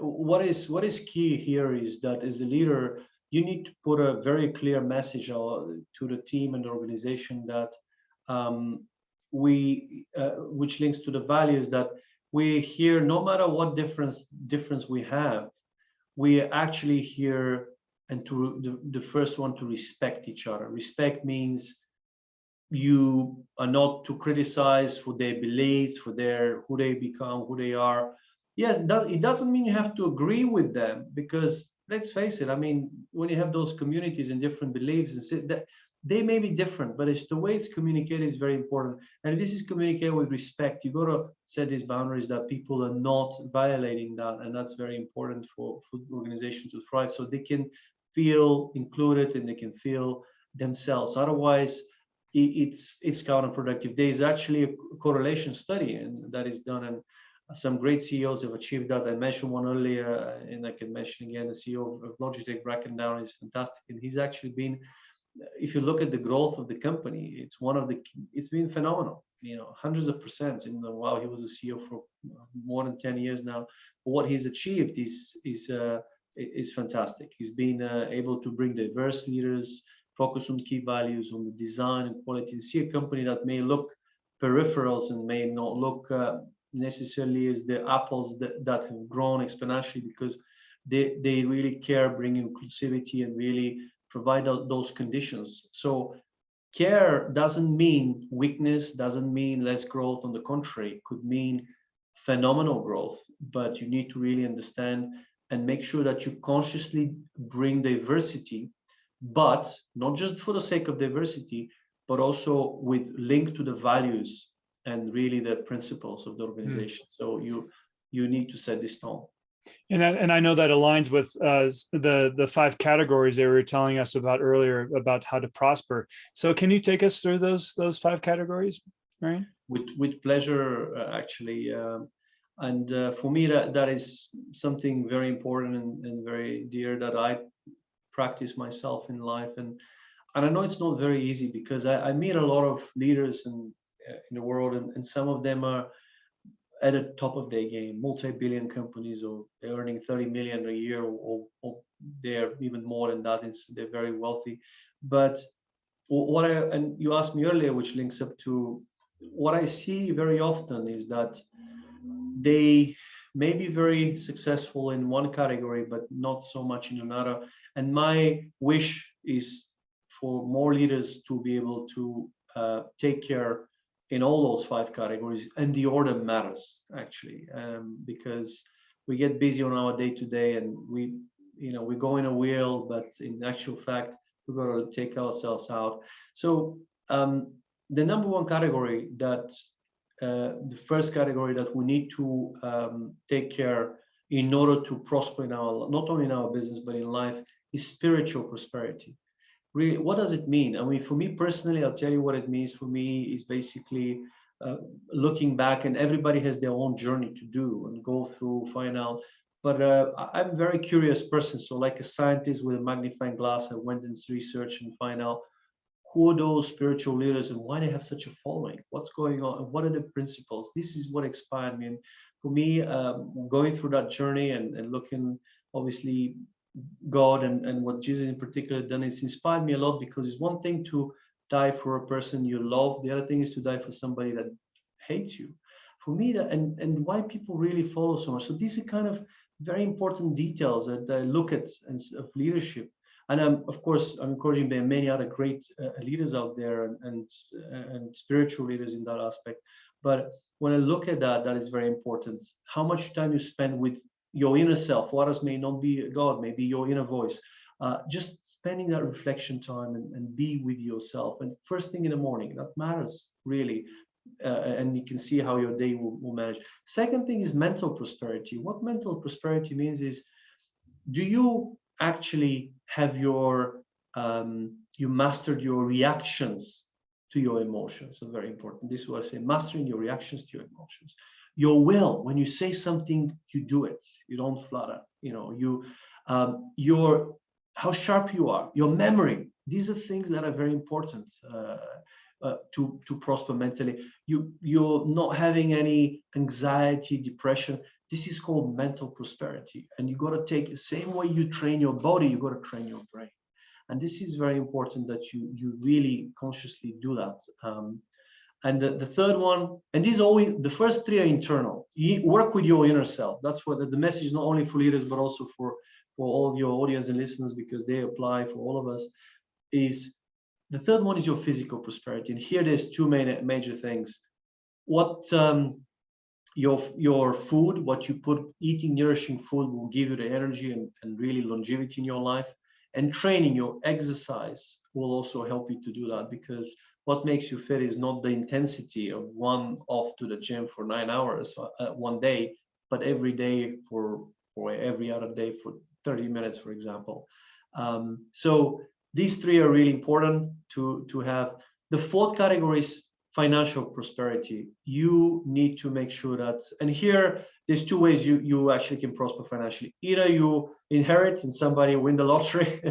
what is key here is that as a leader, you need to put a very clear message to the team and the organization that which links to the values that we're here, no matter what difference we have, we are actually here. And the first one, to respect each other. Respect means you are not to criticize for their beliefs, for who they become, who they are. Yes, it doesn't mean you have to agree with them, because let's face it, I mean, when you have those communities and different beliefs, that they may be different, but it's the way it's communicated is very important. And if this is communicated with respect, you got to set these boundaries that people are not violating that, and that's very important for organizations to thrive, so they can feel included and they can feel themselves. Otherwise, it's counterproductive. There is actually a correlation study and that is done, and some great CEOs have achieved that. I mentioned one earlier, and I can mention again the CEO of Logitech, Brackendown, is fantastic, and he's actually been, if you look at the growth of the company, it's been phenomenal. Hundreds of percent. While he was a CEO for more than 10 years now, what he's achieved is fantastic. He's been able to bring diverse leaders, focus on key values, on the design and quality. You see a company that may look peripherals and may not look necessarily as the apples that have grown exponentially, because they really care, bring inclusivity, and really provide those conditions. So care doesn't mean weakness, doesn't mean less growth. On the contrary, it could mean phenomenal growth, but you need to really understand and make sure that you consciously bring diversity, but not just for the sake of diversity, but also with link to the values and really the principles of the organization. So you need to set this tone. And I know that aligns with the 5 categories they were telling us about earlier about how to prosper. So can you take us through those 5 categories, Marian? With pleasure, actually. And for me, that is something very important and very dear that I practice myself in life. And I know it's not very easy, because I meet a lot of leaders in the world, and some of them are at the top of their game, multi-billion companies, or they're earning 30 million a year, or they're even more than that. They're very wealthy. But and you asked me earlier, which links up to what I see very often, is that they may be very successful in one category, but not so much in another. And my wish is for more leaders to be able to take care in all those 5 categories, and the order matters, actually, because we get busy on our day-to-day, and we go in a wheel, but in actual fact, we've got to take ourselves out. So the number 1 category, that the first category that we need to take care in order to prosper in not only in our business but in life, is spiritual prosperity. Really, what does it mean? I mean, for me personally, I'll tell you what it means. For me, is basically looking back, and everybody has their own journey to do and go through, find out. But I'm a very curious person. So like a scientist with a magnifying glass, I went and researched and find out who are those spiritual leaders and why they have such a following, what's going on, and what are the principles. This is what inspired me. And for me, going through that journey and looking, obviously, God and what Jesus in particular done, it's inspired me a lot, because it's one thing to die for a person you love. The other thing is to die for somebody that hates you. For me, that and why people really follow so much. So these are kind of very important details that I look at of leadership. And of course, I'm encouraging there are many other great leaders out there and spiritual leaders in that aspect. But when I look at that, that is very important. How much time you spend with your inner self. What else may not be God, maybe your inner voice. Just spending that reflection time and be with yourself. And first thing in the morning, that matters really. And you can see how your day will manage. Second thing is mental prosperity. What mental prosperity means is, do you actually have you mastered your reactions to your emotions? So very important. This is what I say, mastering your reactions to your emotions. Your will, when you say something, you do it. You don't flutter. How sharp you are, your memory. These are things that are very important to prosper mentally. You're not having any anxiety, depression. This is called mental prosperity. And you got to take the same way you train your body, you got to train your brain. And this is very important that you really consciously do that. And the third one, and these always, the first three are internal. You work with your inner self. That's what the message is, not only for leaders, but also for all of your audience and listeners, because they apply for all of us. Is the third one is your physical prosperity. And here there's two major things. What your food, what you put, eating nourishing food will give you the energy and really longevity in your life. And training, your exercise will also help you to do that, because what makes you fit is not the intensity of one off to the gym for 9 hours one day, but every day or every other day for 30 minutes, for example. So these three are really important to have. The fourth category is financial prosperity. You need to make sure that, and here there's two ways you actually can prosper financially. Either you inherit and somebody win the lottery,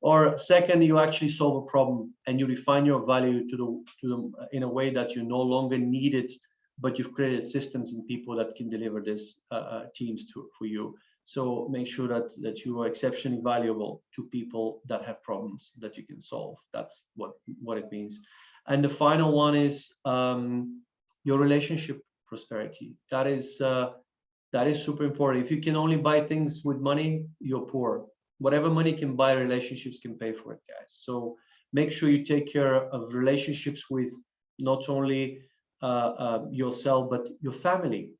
or second, you actually solve a problem and you refine your value to the in a way that you no longer need it, but you've created systems and people that can deliver this teams for you. So make sure that you are exceptionally valuable to people that have problems that you can solve. That's what it means. And the final one is your relationship prosperity. That is super important. If you can only buy things with money, you're poor. Whatever money can buy, relationships can pay for it, guys. So make sure you take care of relationships with not only yourself, but your family.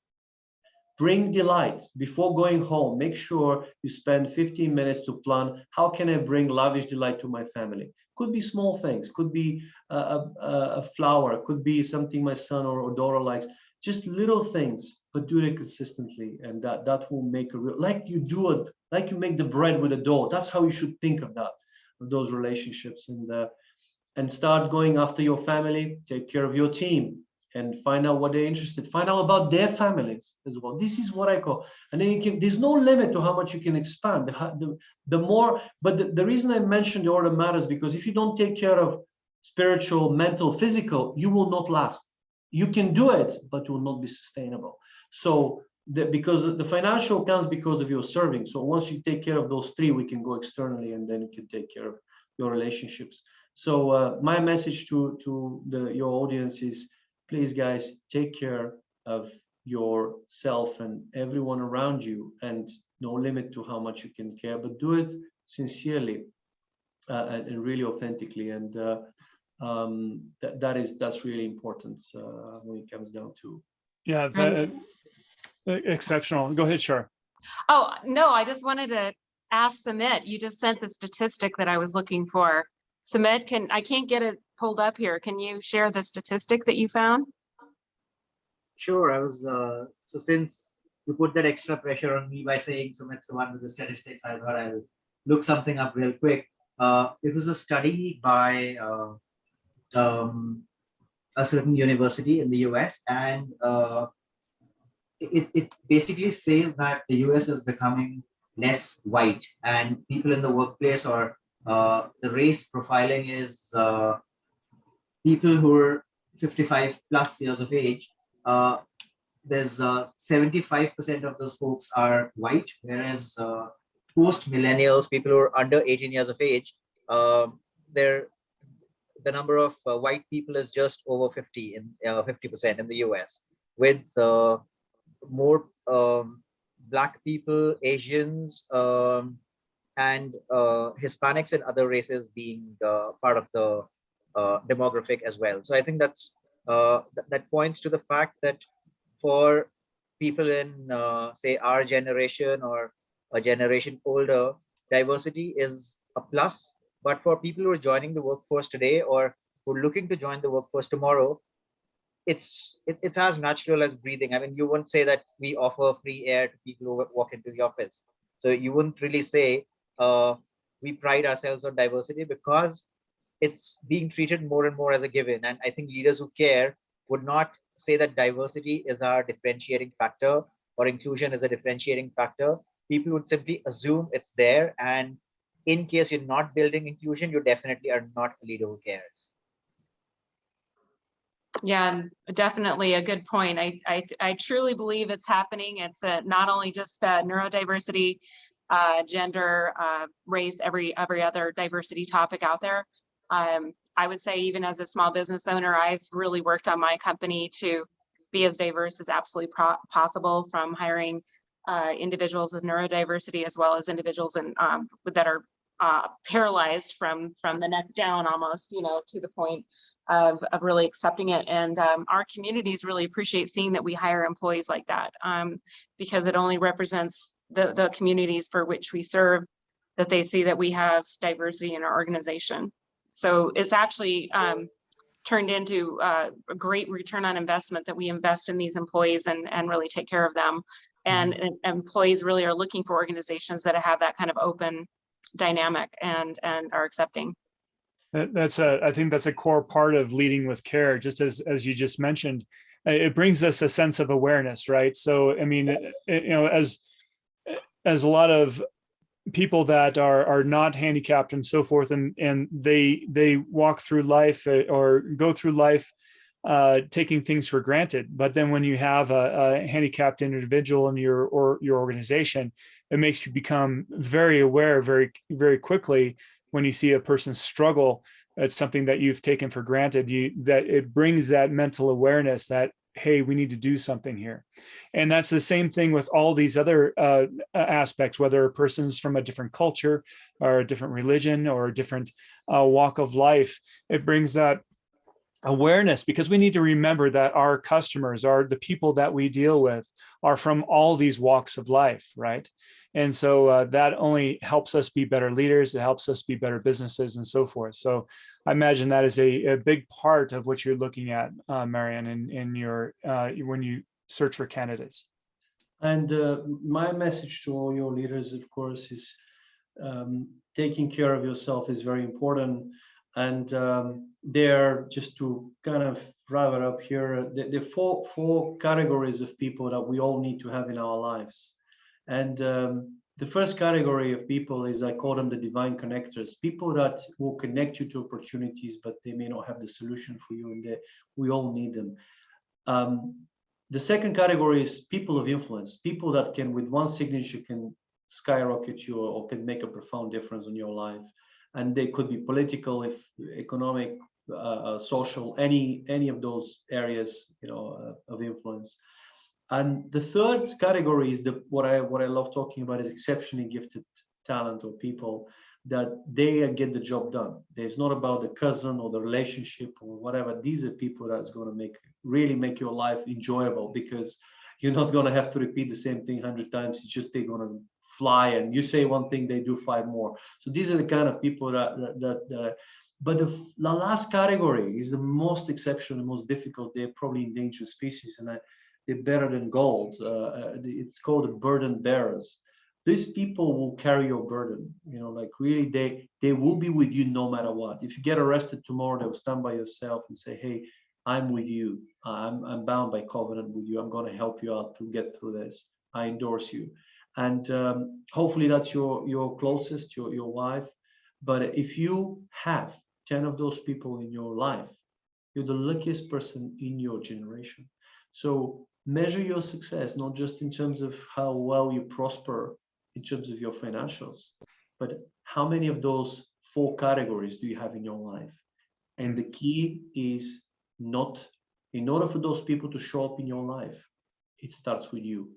Bring delight before going home. Make sure you spend 15 minutes to plan, how can I bring lavish delight to my family? Could be small things, could be a flower, could be something my son or daughter likes, just little things, but do it consistently. And that will make a real, like you make the bread with a dough. That's how you should think of that, of those relationships. And start going after your family, take care of your team, and find out what they're interested, find out about their families as well. This is what I call, and then there's no limit to how much you can expand. The more, but the reason I mentioned the order matters, because if you don't take care of spiritual, mental, physical, you will not last. You can do it, but it will not be sustainable. So because the financial comes because of your serving. So once you take care of those three, we can go externally, and then you can take care of your relationships. So my message to your audience is, please, guys, take care of yourself and everyone around you, and no limit to how much you can care, but do it sincerely and really authentically. And that's really important when it comes down to. Yeah, exceptional. Go ahead, Shar. Oh, no, I just wanted to ask Sumit, you just sent the statistic that I was looking for. Sumit, I can't get it pulled up here. Can you share the statistic that you found? Sure, I was, so since you put that extra pressure on me by saying Sumit's the one with the statistics, I thought I'll look something up real quick. It was a study by a certain university in the US, and it basically says that the US is becoming less white, and people in the workplace or the race profiling is people who are 55 plus years of age. There's 75% of those folks are white, whereas post millennials, people who are under 18 years of age, they're the number of white people is just over 50% in the US, with more Black people, Asians, and Hispanics and other races being part of the demographic as well. So I think that points to the fact that for people in say our generation or a generation older, diversity is a plus. But for people who are joining the workforce today or who are looking to join the workforce tomorrow, it's as natural as breathing. I mean, you wouldn't say that we offer free air to people who walk into the office. So you wouldn't really say we pride ourselves on diversity, because it's being treated more and more as a given. And I think leaders who care would not say that diversity is our differentiating factor or inclusion is a differentiating factor. People would simply assume it's there. And in case you're not building inclusion, you definitely are not a leader who cares. Yeah, definitely a good point. I truly believe it's happening. It's not only just neurodiversity, gender, race, every other diversity topic out there. I would say even as a small business owner, I've really worked on my company to be as diverse as absolutely possible, from hiring individuals with neurodiversity as well as individuals that are paralyzed from the neck down almost, to the point of really accepting it. And our communities really appreciate seeing that we hire employees like that, because it only represents the communities for which we serve, that they see that we have diversity in our organization. So it's actually turned into a great return on investment that we invest in these employees and really take care of them. And employees really are looking for organizations that have that kind of open dynamic and are accepting. I think that's a core part of leading with care. Just as you just mentioned, it brings us a sense of awareness, right? So, I mean, as a lot of people that are not handicapped and so forth, and they walk through life or go through life taking things for granted. But then when you have a handicapped individual in your organization, it makes you become very aware very, very quickly. When you see a person struggle, it's something that you've taken for granted. That it brings that mental awareness that, hey, we need to do something here. And that's the same thing with all these other aspects, whether a person's from a different culture or a different religion or a different walk of life. It brings that awareness, because we need to remember that our customers are the people that we deal with are from all these walks of life, right? And so that only helps us be better leaders. It helps us be better businesses and so forth. So I imagine that is a big part of what you're looking at, Marian, in your when you search for candidates. And my message to all your leaders, of course, is taking care of yourself is very important. And there, just to kind of wrap it up here, the four categories of people that we all need to have in our lives. And the first category of people is, I call them the divine connectors, people that will connect you to opportunities, but they may not have the solution for you, and we all need them. The second category is people of influence, people that can, with one signature, can skyrocket you or can make a profound difference in your life. And they could be political, economic, social, any of those areas, of influence. And the third category is what I love talking about is exceptionally gifted talent, or people that they get the job done. It's not about the cousin or the relationship or whatever. These are people that's going to really make your life enjoyable, because you're not going to have to repeat the same thing 100 times. It's just they're going to fly, and you say one thing, they do 5 more. So these are the kind of people that but the last category is the most exceptional, the most difficult. They're probably endangered species, and they're better than gold. It's called the burden bearers. These people will carry your burden, like really they will be with you no matter what. If you get arrested tomorrow, they'll stand by yourself and say, hey, I'm with you. I'm bound by covenant with you. I'm going to help you out to get through this. I endorse you. And hopefully that's your closest, your wife. But if you have 10 of those people in your life, you're the luckiest person in your generation. So measure your success, not just in terms of how well you prosper in terms of your financials, but how many of those 4 categories do you have in your life? And the key is not, in order for those people to show up in your life, it starts with you.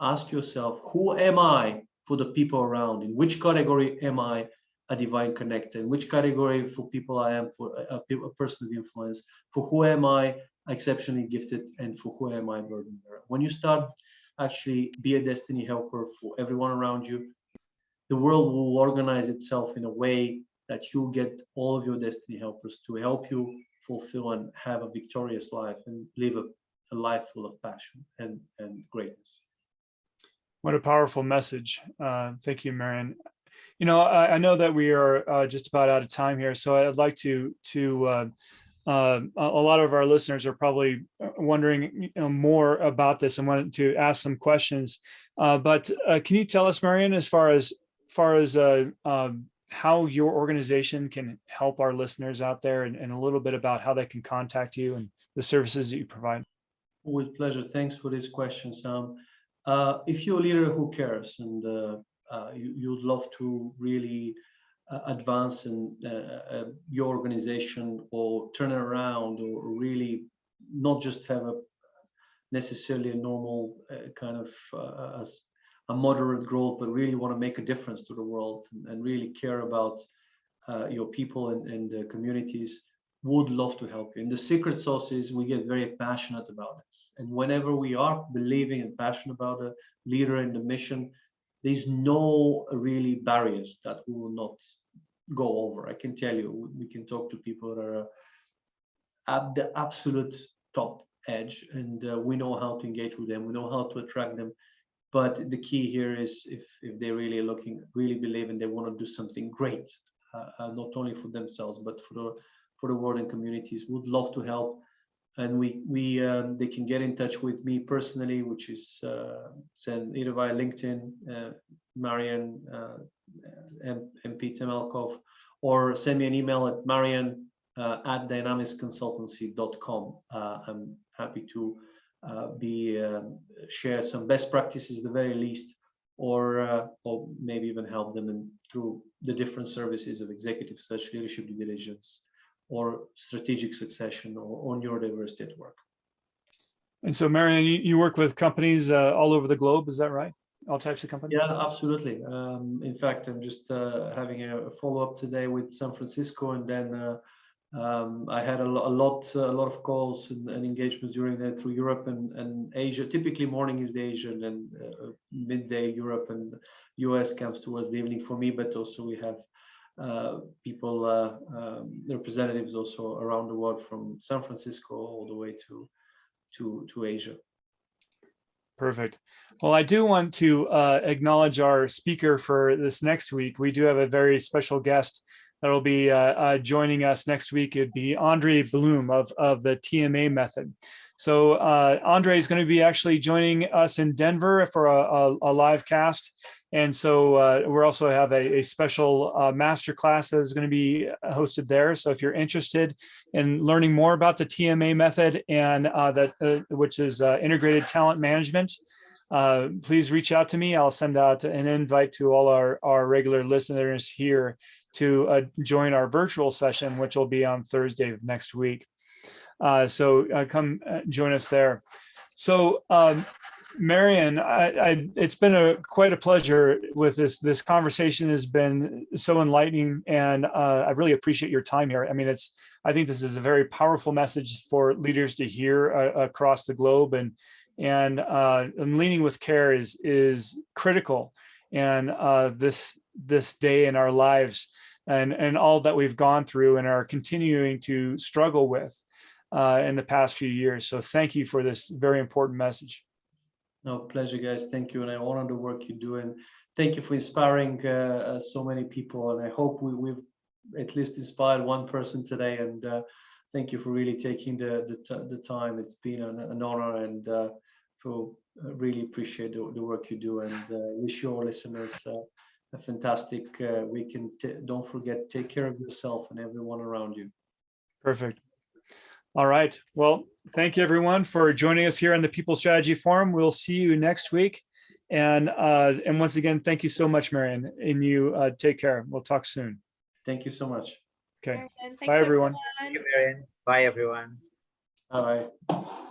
Ask yourself, who am I for the people around? In which category am I a divine connector? In which category for people I am for a person of influence? For who am I exceptionally gifted? And for who am I burden bearer? When you start actually be a destiny helper for everyone around you, the world will organize itself in a way that you get all of your destiny helpers to help you fulfill and have a victorious life and live a life full of passion and greatness. What a powerful message. Thank you, Marian. You know, I know that we are just about out of time here, so I'd like to a lot of our listeners are probably wondering more about this and wanted to ask some questions. But can you tell us, Marian, as far as how your organization can help our listeners out there, and a little bit about how they can contact you and the services that you provide? With pleasure. Thanks for this question, Sam. If you're a leader who cares and you'd love to really advance in your organization or turn it around, or really not just have a necessarily a normal kind of a moderate growth, but really want to make a difference to the world and really care about your people and the communities, would love to help you. And the secret sauce is we get very passionate about this. And whenever we are believing and passionate about a leader and the mission, there's no really barriers that we will not go over. I can tell you, we can talk to people that are at the absolute top edge, and we know how to engage with them. We know how to attract them. But the key here is if they really are looking, really believe, and they want to do something great, not only for themselves, but for the world and communities, would love to help. And they can get in touch with me personally, which is send either via LinkedIn, Marian, MP Temelkov, or send me an email at Marian at dynamicsconsultancy.com. I'm happy to share some best practices at the very least, or maybe even help them through the different services of executive search, leadership due diligence, or strategic succession, or neurodiversity at work. And so, Marian, you work with companies all over the globe, is that right? All types of companies? Yeah, absolutely. In fact, I'm just having a follow-up today with San Francisco, and then I had a lot of calls and engagements during that through Europe and Asia. Typically, morning is the Asian, and midday Europe, and US comes towards the evening for me. But also we have people, representatives also around the world, from San Francisco all the way to Asia. Perfect. Well, I do want to acknowledge our speaker for this next week. We do have a very special guest that will be joining us next week. It'd be Andre Bloom of the TMA method. So Andre is going to be actually joining us in Denver for a live cast. And so we also have a special masterclass that is going to be hosted there. So if you're interested in learning more about the TMA method and which is integrated talent management, please reach out to me. I'll send out an invite to all our regular listeners here to join our virtual session, which will be on Thursday of next week. So come join us there. So Marian, it's been quite a pleasure with this conversation. Has been so enlightening, and I really appreciate your time here. I mean, I think this is a very powerful message for leaders to hear across the globe, and leading with care is critical. And this day in our lives, and all that we've gone through and are continuing to struggle with in the past few years. So thank you for this very important message. No, pleasure, guys. Thank you. And I honor the work you do. And thank you for inspiring so many people. And I hope we've at least inspired one person today. And thank you for really taking the time. It's been an honor, and really appreciate the work you do, and wish your listeners a fantastic weekend. Don't forget, take care of yourself and everyone around you. Perfect. All right. Well, thank you everyone for joining us here on the People Strategy Forum. We'll see you next week. And once again, thank you so much, Marian. And you take care. We'll talk soon. Thank you so much. Okay. Thanks, Bye, everyone. Thank you, Marian. Bye, everyone. Bye-bye.